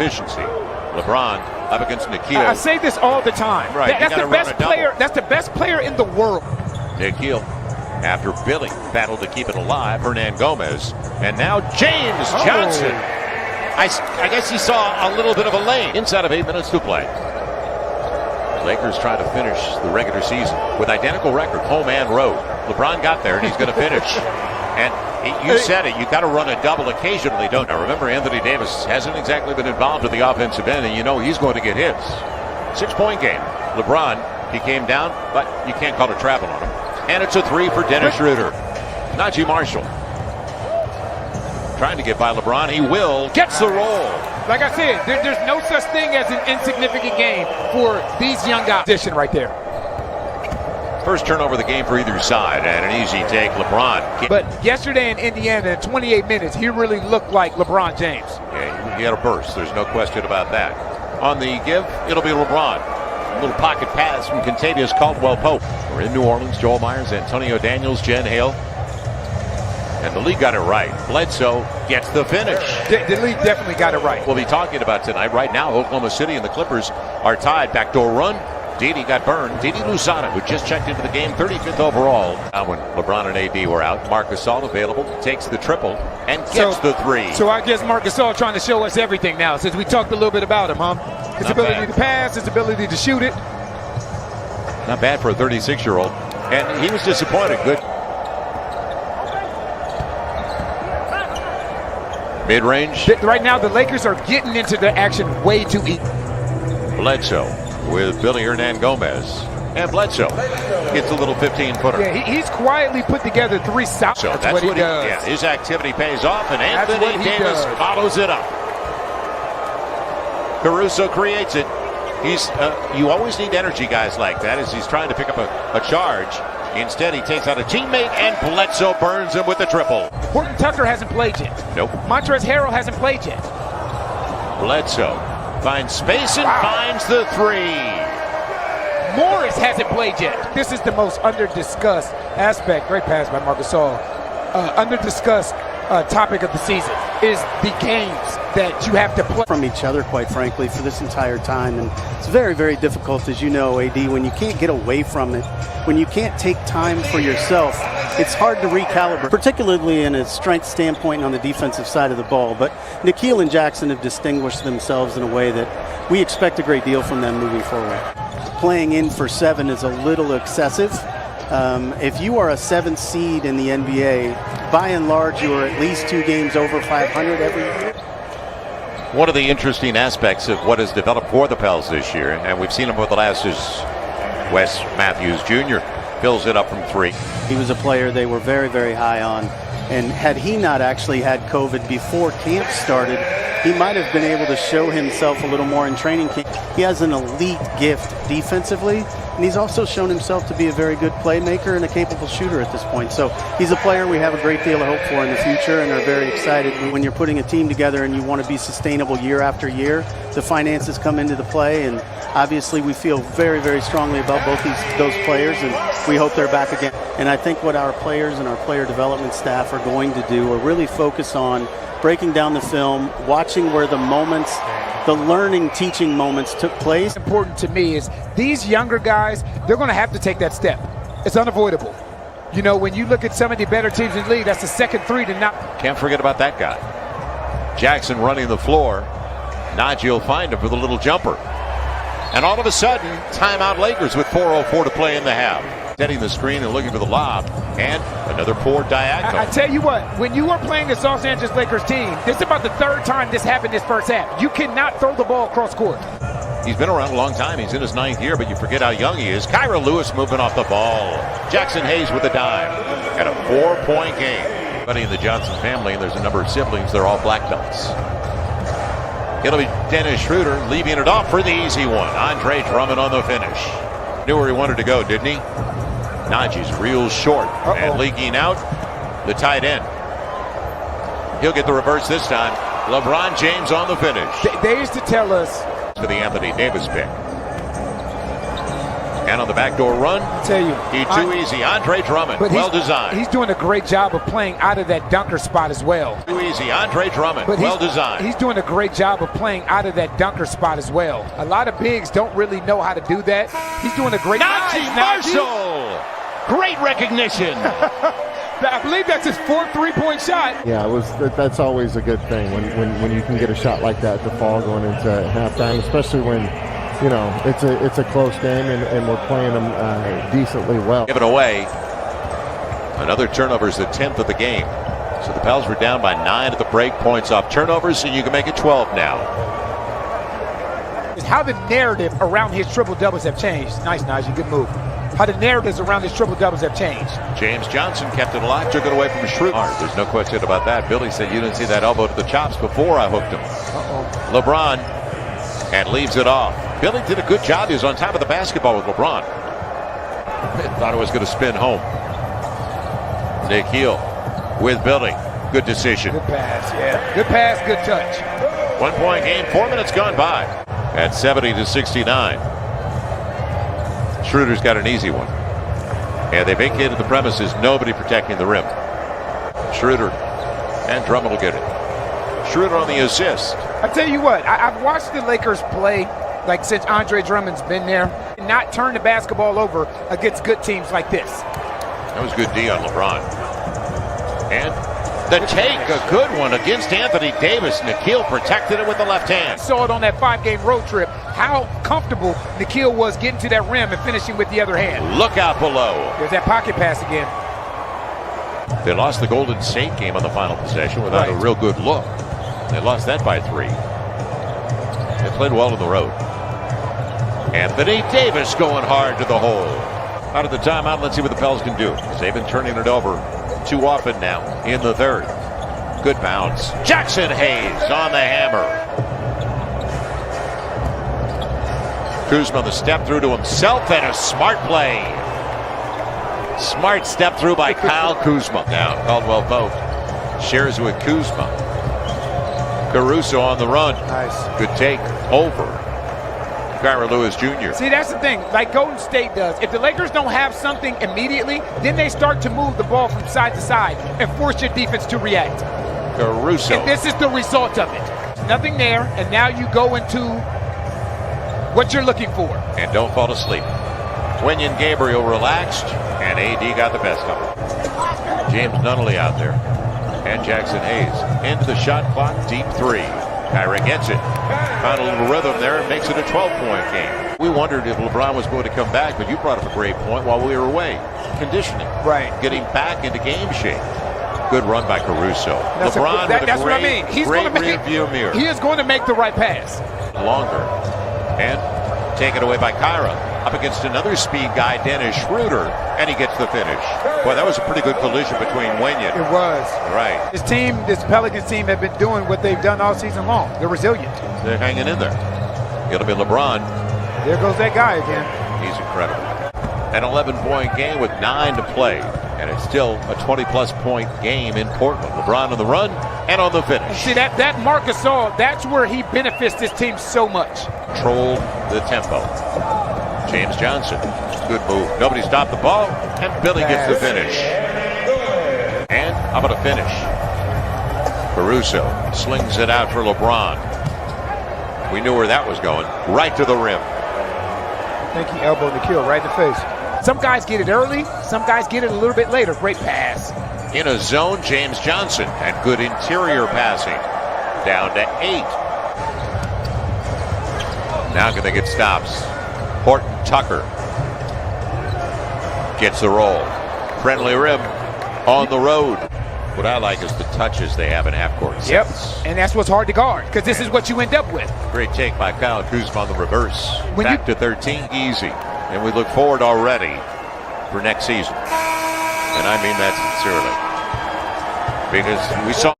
efficiency. LeBron up against Nickeil. I say this all the time. Right, That's the best player. That's the best player in the world. Nickeil, after Billy battled to keep it alive, Hernangómez, and now James Johnson. I guess he saw a little bit of a lane inside of 8 minutes to play. Lakers trying to finish the regular season with identical record, home and road. LeBron got there, and he's going to finish. And you said it, you got to run a double occasionally, don't you? Remember, Anthony Davis hasn't exactly been involved with the offensive end, and you know he's going to get his. 6-point game. LeBron, he came down, but you can't call it travel on him. And it's a three for Dennis Schroeder. Naji Marshall trying to get by LeBron. He will. Gets the roll. Like I said, there's no such thing as an insignificant game for these young guys. Position right there. First turnover of the game for either side, and an easy take, LeBron. But yesterday in Indiana, in 28 minutes, he really looked like LeBron James. Yeah, he had a burst. There's no question about that. On the give, it'll be LeBron. A little pocket pass from Kentavious Caldwell-Pope. We're in New Orleans. Joel Myers, Antonio Daniels, Jen Hale. And the league got it right. Bledsoe gets the finish. The league definitely got it right. We'll be talking about tonight. Right now, Oklahoma City and the Clippers are tied. Backdoor run. Didi got burned. Didi Luzana, who just checked into the game, 35th overall. Now when LeBron and AD were out, Marc Gasol available, takes the triple, and gets the three. So I guess Marc Gasol trying to show us everything now, since we talked a little bit about him, huh? His ability to pass, his ability to shoot it. Not bad for a 36-year-old. And he was disappointed. Good. Mid-range. Right now, the Lakers are getting into the action way too easy. Bledsoe with Willy Hernangómez. And Bledsoe gets a little 15-footer. Yeah, he's quietly put together three solid. So that's what he does. Yeah, his activity pays off, and Anthony Davis follows it up. Caruso creates it. You always need energy guys like that as he's trying to pick up a charge. Instead, he takes out a teammate, and Bledsoe burns him with the triple. Horton Tucker hasn't played yet. Nope. Montrezl Harrell hasn't played yet. Bledsoe finds space and finds the three. Morris hasn't played yet. This is the most under-discussed aspect. Great pass by Marc Gasol. Under-discussed topic of the season is the games that you have to play from each other, quite frankly, for this entire time. And it's very, very difficult, as you know, AD, when you can't get away from it, when you can't take time for yourself, it's hard to recalibrate, particularly in a strength standpoint on the defensive side of the ball. But Nickeil and Jaxson have distinguished themselves in a way that we expect a great deal from them moving forward. Playing in for 7 is a little excessive. If you are a 7th seed in the NBA, by and large, you are at least 2 games over 500 every year. One of the interesting aspects of what has developed for the Pels this year, and we've seen him over the last, is Wes Matthews Jr. fills it up from 3. He was a player they were very, very high on. And had he not actually had COVID before camp started, he might have been able to show himself a little more in training camp. He has an elite gift defensively, and he's also shown himself to be a very good playmaker and a capable shooter at this point. So he's a player we have a great deal of hope for in the future and are very excited. When you're putting a team together and you want to be sustainable year after year, the finances come into the play, and obviously we feel very, very strongly about both those players, and we hope they're back again. And I think what our players and our player development staff are going to do are really focus on breaking down the film, watching where the moments, the learning, teaching moments took place. Important to me is these younger guys, they're going to have to take that step. It's unavoidable. You know, when you look at some of the better teams in the league, that's the second 3 to not. Can't forget about that guy. Jaxson running the floor. Naji will find him for the little jumper. And all of a sudden, timeout Lakers with 4:04 to play in the half. Setting the screen and looking for the lob, and another poor diagonal. I tell you what, when you are playing this Los Angeles Lakers team, this is about the 3rd time this happened this first half. You cannot throw the ball across court. He's been around a long time. He's in his 9th year, but you forget how young he is. Kyra Lewis moving off the ball. Jaxson Hayes with a dime. At a 4-point game. Everybody in the Johnson family, and there's a number of siblings, they're all black belts. It'll be Dennis Schroeder leaving it off for the easy one. Andre Drummond on the finish. Knew where he wanted to go, didn't he? Naji's real short and leaking out the tight end. He'll get the reverse this time. LeBron James on the finish. They used to tell us for the Anthony Davis pick. And on the backdoor run, I tell you, he too easy. Andre Drummond, but well designed. He's doing a great job of playing out of that dunker spot as well. Too easy. Andre Drummond, But well designed. He's doing a great job of playing out of that dunker spot as well. A lot of bigs don't really know how to do that. He's doing a great job. Naji Marshall! Great recognition. I believe that's his fourth three-point shot. Yeah, that's always a good thing when you can get a shot like that to fall going into halftime, especially when, you know, it's a close game and we're playing them decently well. Given away. Another turnover is the 10th of the game. So the Pels were down by 9 at the break, points off turnovers, so you can make it 12 now. How the narrative around his triple-doubles have changed. Nice, Naji, good move. How the narratives around his triple-doubles have changed. James Johnson kept it alive, took it away from Schroeder. There's no question about that. Billy said you didn't see that elbow to the chops before I hooked him. LeBron, and leaves it off. Billy did a good job. He was on top of the basketball with LeBron. Thought it was going to spin home. Nickeil with Billy. Good decision. Good pass, yeah. Good pass, good touch. 1 point game, 4 minutes gone by. At 70-69. Schroeder's got an easy one. And they vacated the premises, nobody protecting the rim. Schroeder, and Drummond will get it. Schroeder on the assist. I tell you what, I've watched the Lakers play like since Andre Drummond's been there, and not turn the basketball over against good teams like this. That was good D on LeBron. And the take, a good one against Anthony Davis. Nickeil protected it with the left hand. Saw it on that 5-game road trip, how comfortable Nickeil was getting to that rim and finishing with the other hand. Look out below. There's that pocket pass again. They lost the Golden State game on the final possession without a real good look. They lost that by 3. They played well on the road. Anthony Davis going hard to the hole. Out of the timeout, let's see what the Pels can do. They've been turning it over too often now in the third. Good bounce. Jaxson Hayes on the hammer. Kuzma the step through to himself and a smart play. Smart step through by Kyle Kuzma. Now Caldwell-Pope shares with Kuzma. Caruso on the run. Nice. Good take over. Leeis Jr. See, that's the thing, like Golden State does. If the Lakers don't have something immediately, then they start to move the ball from side to side and force your defense to react. Caruso. And this is the result of it. Nothing there, and now you go into what you're looking for. And don't fall asleep. Wenyen Gabriel relaxed, and AD got the best of him. James Nunnally out there. And Jaxson Hayes into the shot clock, deep 3. Kyrie gets it. Found a little rhythm there and makes it a 12-point game. We wondered if LeBron was going to come back, but you brought up a great point while we were away. Conditioning. Right. Getting back into game shape. Good run by Caruso. LeBron with a that's great, what I mean. He's great going to make, rear-view mirror. He is going to make the right pass. Longer. And taken away by Kyra. Up against another speed guy, Dennis Schroeder, and he gets the finish. Boy, that was a pretty good collision between Wenyen. It was. Right. This Pelicans team have been doing what they've done all season long. They're resilient. They're hanging in there. It'll be LeBron. There goes that guy again. He's incredible. An 11-point game with 9 to play. And it's still a 20-plus point game in Portland. LeBron on the run and on the finish. See, that Marc Gasol, that's where he benefits this team so much. Controlled the tempo. James Johnson, good move. Nobody stopped the ball, and Billy gets the finish. And how about a finish? Caruso slings it out for LeBron. We knew where that was going. Right to the rim. I think he elbowed Nickeil right in the face. Some guys get it early, some guys get it a little bit later. Great pass. In a zone, James Johnson, and good interior passing. Down to 8. Now can they get stops? Horton Tucker gets the roll. Friendly rim on the road. What I like is the touches they have in half-court sets. Yep, and that's what's hard to guard, because this is what you end up with. Great take by Kyle Kuzma on the reverse. Back to 13, easy. And we look forward already for next season. And I mean that sincerely. Because we saw